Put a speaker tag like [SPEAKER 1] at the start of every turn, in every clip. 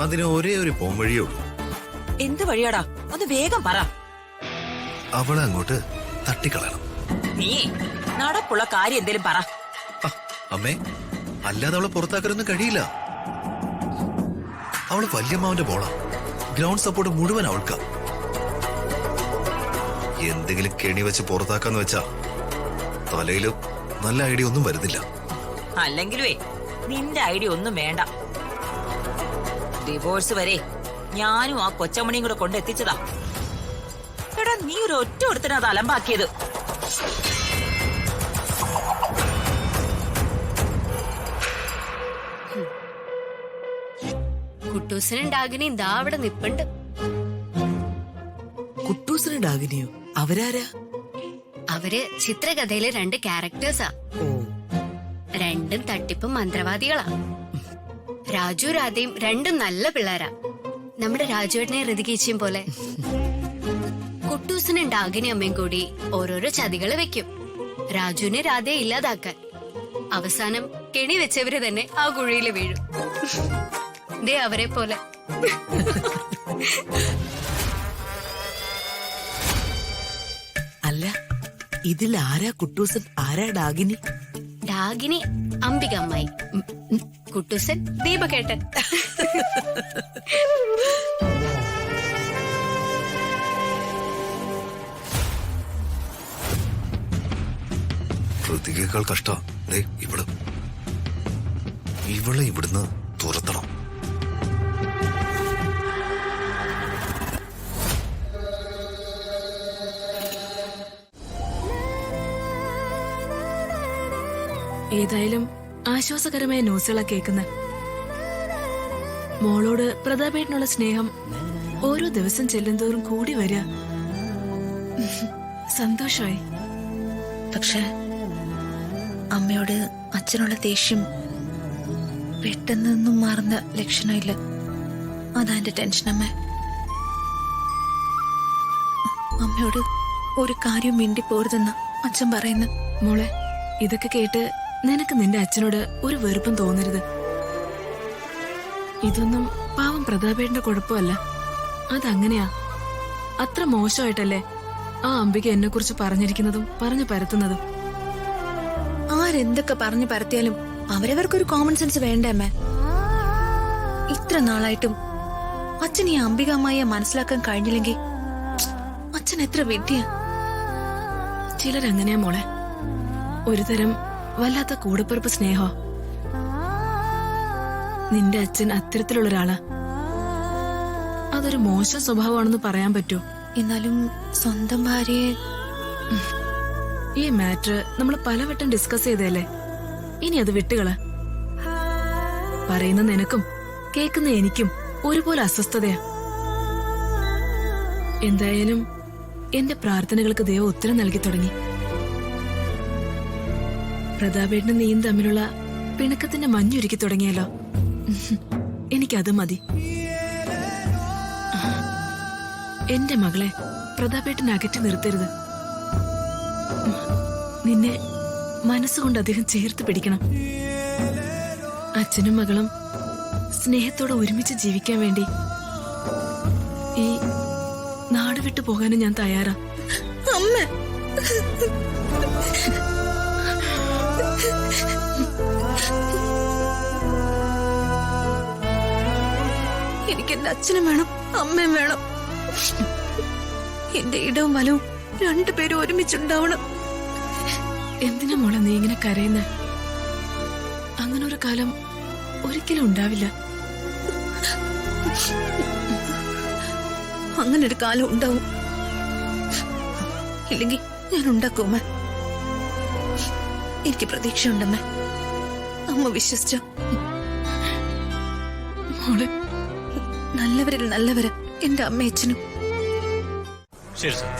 [SPEAKER 1] അതിന് ഒരേ ഒരു പോംവഴിയേ ഉള്ളൂ.
[SPEAKER 2] എന്ത് വഴിയാടാ? ഒന്ന് വേഗം പറ.
[SPEAKER 1] അവളെ അങ്ങോട്ട് തട്ടിക്കളയണം.
[SPEAKER 2] നീ നടപ്പുള്ള കാര്യം എന്തേലും പറ.
[SPEAKER 1] അമ്മേ, അല്ലാതെ അവളെ പുറത്താക്കാനൊന്നും കഴിയില്ല. അവള് വല്യമ്മാവന്റെ മോളാ. ഗ്രൗണ്ട് സപ്പോർട്ട് മുഴുവൻ അവൾക്കാ. എന്തെങ്കിലും കെണി വെച്ച് പുറത്താക്കാന്ന് വെച്ചാ തലയില് നല്ല ഐഡിയ ഒന്നും വരുന്നില്ല.
[SPEAKER 2] അല്ലെങ്കിലേ നിന്റെ ഐഡിയ ഒന്നും വേണ്ട. ഡിവോഴ്സ് വരെ ഞാനും ആ കൊച്ചമണിയും കൂടെ കൊണ്ടെത്തിച്ചതാ. എടാ, നീ ഒരു ഒറ്റ ഒരുത്തിനാ അത് അലമ്പാക്കിയത്.
[SPEAKER 3] കുട്ടൂസനും ഡാഗിനിയും ദാ അവിടെ നിപ്പുണ്ട്.
[SPEAKER 4] കുട്ടൂസനും ഡാഗിനിയോ? അവരാരാ?
[SPEAKER 3] അവര് ചിത്രകഥയിലെ 2 ക്യാരക്ടേഴ്സാ. രണ്ടും തട്ടിപ്പും മന്ത്രവാദികളാ. രാജു രാധയും രണ്ടും നല്ല പിള്ളേരാ. നമ്മുടെ രാജുവേട്ടനെ ഋതികേച്ചിയും പോലെ. കുട്ടൂസനും ഡാഗിനി അമ്മയും കൂടി ഓരോരോ ചതികള് വെക്കും രാജുവിനെ രാധയെ ഇല്ലാതാക്കാൻ. അവസാനം കെണി വെച്ചവര് തന്നെ ആ കുഴിയില് വീഴും. ദേ അവരെ പോലെ.
[SPEAKER 4] അല്ല, ഇതിൽ ആരാ കുട്ടൂസൻ, ആരാ ഡാഗിനി?
[SPEAKER 3] ഡാഗിനി അംബികമ്മായി, കുട്ടൂസൻ ദീപകേട്ടൻ.
[SPEAKER 1] ഋതികേക്കാൾ കഷ്ട ഇവളെ ഇവിടുന്ന് തുരത്തണം.
[SPEAKER 5] ഏതായാലും ആശ്വാസകരമായ ന്യൂസുകളാ കേൾക്കുന്ന. മോളോട് പ്രതാപേട്ടനുള്ള സ്നേഹം ഓരോ ദിവസം ചെല്ലുന്തോറും കൂടി വരിക. സന്തോഷമായി.
[SPEAKER 6] പക്ഷെ അമ്മയോട് അച്ഛനുള്ള ദേഷ്യം പെട്ടെന്നൊന്നും മാറുന്ന ലക്ഷണമില്ല. അതാ എന്റെ ടെൻഷൻ. അമ്മയോട് ഒരു കാര്യം മിണ്ടി പോരുതെന്ന അച്ഛൻ പറയുന്നു.
[SPEAKER 5] മോളെ, ഇതൊക്കെ കേട്ട് നിനക്ക് നിന്റെ അച്ഛനോട് ഒരു വെറുപ്പും തോന്നരുത്. ഇതൊന്നും പാവം പ്രതാപേട്ടന്റെ കുഴപ്പമല്ല. അതങ്ങനെയാ. അത്ര മോശമായിട്ടല്ലേ ആ അംബിക എന്നെ കുറിച്ച് പറഞ്ഞിരിക്കുന്നതും പറഞ്ഞു പരത്തുന്നതും.
[SPEAKER 6] ആരെന്തൊക്കെ പറഞ്ഞു പരത്തിയാലും അവരവർക്കൊരു കോമൺ സെൻസ് വേണ്ടേ അമ്മേ? ഇത്ര നാളായിട്ടും അച്ഛൻ ഈ അംബിക അമ്മായിയെ മനസ്സിലാക്കാൻ കഴിഞ്ഞില്ലെങ്കിൽ അച്ഛൻ എത്ര വിഡ്ഢിയാ.
[SPEAKER 5] ചിലരങ്ങനെയാ മോളെ. ഒരുതരം വല്ലാത്ത കൂടപ്പിറപ്പ് സ്നേഹോ. നിന്റെ അച്ഛൻ അത്തരത്തിലുള്ള ഒരാളാ. അതൊരു മോശം സ്വഭാവമാണെന്ന് പറയാൻ പറ്റൂ.
[SPEAKER 6] എന്നാലും സ്വന്തം ഭാര്യയെ
[SPEAKER 5] ഈ മാറ്റർ നമ്മൾ പലവട്ടം ഡിസ്കസ് ചെയ്തല്ലേ. ഇനി അത് വിട്ടുകള. പറയുന്ന നിനക്കും കേൾക്കുന്ന എനിക്കും ഒരുപോലെ അസ്വസ്ഥതയാ. എന്തായാലും എന്റെ പ്രാർത്ഥനകൾക്ക് ദൈവം ഉത്തരം നൽകി തുടങ്ങി. പ്രതാപേട്ടനും നീയും തമ്മിലുള്ള പിണക്കത്തിന്റെ മഞ്ഞൊരുക്കി തുടങ്ങിയല്ലോ. എനിക്കത് മതി. എന്റെ മകളെ പ്രതാപേട്ടൻ അകറ്റി നിർത്തരുത്. നിന്നെ മനസ്സുകൊണ്ട് അദ്ദേഹം ചേർത്ത് പിടിക്കണം. അച്ഛനും മകളും സ്നേഹത്തോടെ ഒരുമിച്ച് ജീവിക്കാൻ വേണ്ടി ഈ നാട് വിട്ടു പോകാനും ഞാൻ തയ്യാറാ.
[SPEAKER 6] അമ്മ, എനിക്ക് എന്റെ അച്ഛനും വേണം, അമ്മയും വേണം. എന്റെ ഇടവും വലവും രണ്ടുപേരും ഒരുമിച്ചുണ്ടാവണം.
[SPEAKER 5] എന്തിനാ മോളെ നീ ഇങ്ങനെ കരയുന്ന? അങ്ങനൊരു കാലം ഒരിക്കലും ഉണ്ടാവില്ല.
[SPEAKER 6] അങ്ങനൊരു കാലം ഉണ്ടാവും. ഇല്ലെങ്കിൽ ഞാൻ ഉണ്ടാക്കുമേ. എനിക്ക് പ്രതീക്ഷയുണ്ടമ്മേ. അമ്മ വിശ്വസിച്ചോ?
[SPEAKER 5] മോളെ,
[SPEAKER 6] നല്ലവരിൽ നല്ലവര് എന്റെ അമ്മയച്ഛനും.
[SPEAKER 7] ശരി സാർ.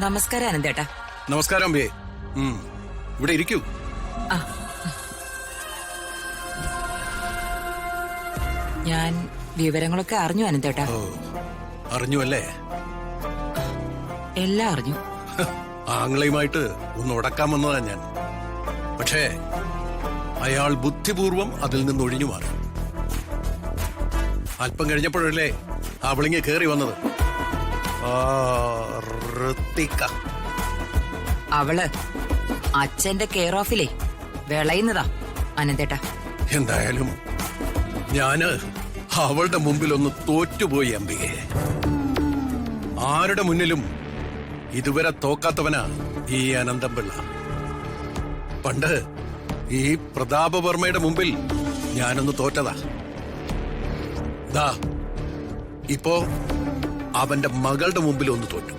[SPEAKER 2] നമസ്കാരം അനന്തേട്ടാ.
[SPEAKER 7] നമസ്കാരം അമ്പിയെ. ഇവിടെ ഇരിക്കൂ.
[SPEAKER 2] ഞാൻ വിവരങ്ങളൊക്കെ അറിഞ്ഞു അനന്തേട്ടാ.
[SPEAKER 7] അറിഞ്ഞു അല്ലേ?
[SPEAKER 2] എല്ലാം അറിഞ്ഞു.
[SPEAKER 7] ആംഗ്ലയുമായിട്ട് ഒന്ന് ഉടക്കാൻ വന്നതാ ഞാൻ. പക്ഷേ അയാൾ ബുദ്ധിപൂർവം അതിൽ നിന്ന് ഒഴിഞ്ഞു മാറി. അല്പം കഴിഞ്ഞപ്പോഴല്ലേ അവളിങ്ങ് കയറി വന്നത്. ആ, ഋത്തിക.
[SPEAKER 2] അവള് അച്ഛന്റെ കെയർ ഓഫിലേ വിളയുന്നതാ അനന്തേട്ടാ.
[SPEAKER 7] എന്തായാലും ഞാന് അവളുടെ മുമ്പിൽ ഒന്ന് തോറ്റുപോയി അംബികെ. ആരുടെ മുന്നിലും ഇതുവരെ തോക്കാത്തവനാ ഈ അനന്തം പിള്ള. പണ്ട് ഈ പ്രതാപവർമ്മയുടെ മുമ്പിൽ ഞാനൊന്ന് തോറ്റതാ. ദാ ഇപ്പോ അവന്റെ മകളുടെ മുമ്പിൽ ഒന്ന് തോറ്റു.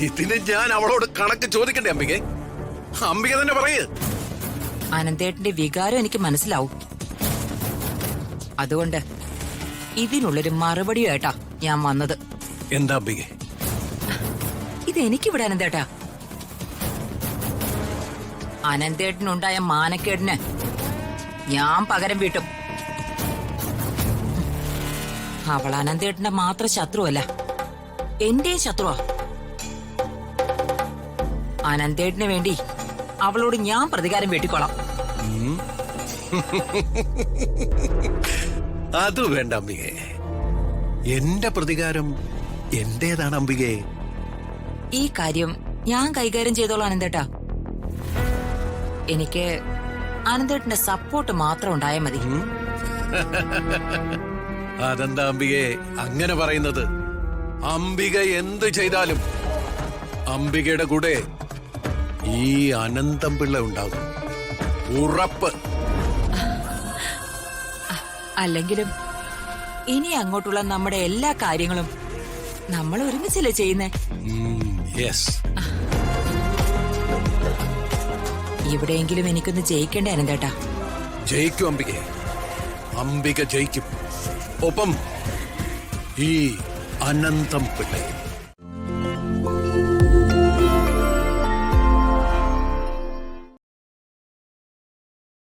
[SPEAKER 7] ഇതിന് ഞാൻ അവളോട് കണക്ക് ചോദിക്കണ്ടേ അംബികെ? അംബിക തന്നെ പറയ്.
[SPEAKER 2] അനന്തേട്ടന്റെ വികാരം എനിക്ക് മനസ്സിലാവും. അതുകൊണ്ട് ഇതിനുള്ളൊരു മറുപടിയായിട്ടാ ഞാൻ വന്നത്.
[SPEAKER 7] എന്താ അംബികെ?
[SPEAKER 2] ഇതെനിക്കിവിടെ അനന്തേട്ടാ. അനന്തേട്ടനുണ്ടായ മാനക്കേടിന് ഞാൻ പകരം വീട്ടും. അവൾ അനന്തേട്ടന്റെ മാത്രം ശത്രുവല്ല, എന്റെയും ശത്രുവാ. അനന്തേട്ടന് വേണ്ടി അവളോട് ഞാൻ പ്രതികാരം വീട്ടിക്കോളാം.
[SPEAKER 7] അത് വേണ്ട അംബികെ. എന്റെ പ്രതികാരം എന്റേതാണ് അംബികെ.
[SPEAKER 2] ഈ കാര്യം ഞാൻ കൈകാര്യം ചെയ്തോളാം അനന്തേട്ടാ. എനിക്ക് അനന്തേട്ടന്റെ സപ്പോർട്ട് മാത്രം ഉണ്ടായാൽ മതി.
[SPEAKER 7] അതെന്താ അംബികെ അങ്ങനെ പറയുന്നത്? അംബിക എന്ത് ചെയ്താലും അംബികയുടെ കൂടെ ഈ അനന്തം പിള്ള ഉണ്ടാകും, ഉറപ്പ്.
[SPEAKER 2] അല്ലെങ്കിലും ഇനി അങ്ങോട്ടുള്ള നമ്മുടെ എല്ലാ കാര്യങ്ങളും നമ്മൾ ഒരുമിച്ചല്ലേ ചെയ്യുന്നേ.
[SPEAKER 7] യെസ്.
[SPEAKER 2] എവിടെയെങ്കിലും എനിക്കൊന്ന് ജയിക്കണ്ടേ അനന്തേട്ടാ?
[SPEAKER 7] ജയിക്കും അംബികെ. അംബിക ജയിക്കും. ഒപ്പം ഈ അനന്തം പിള്ളയും.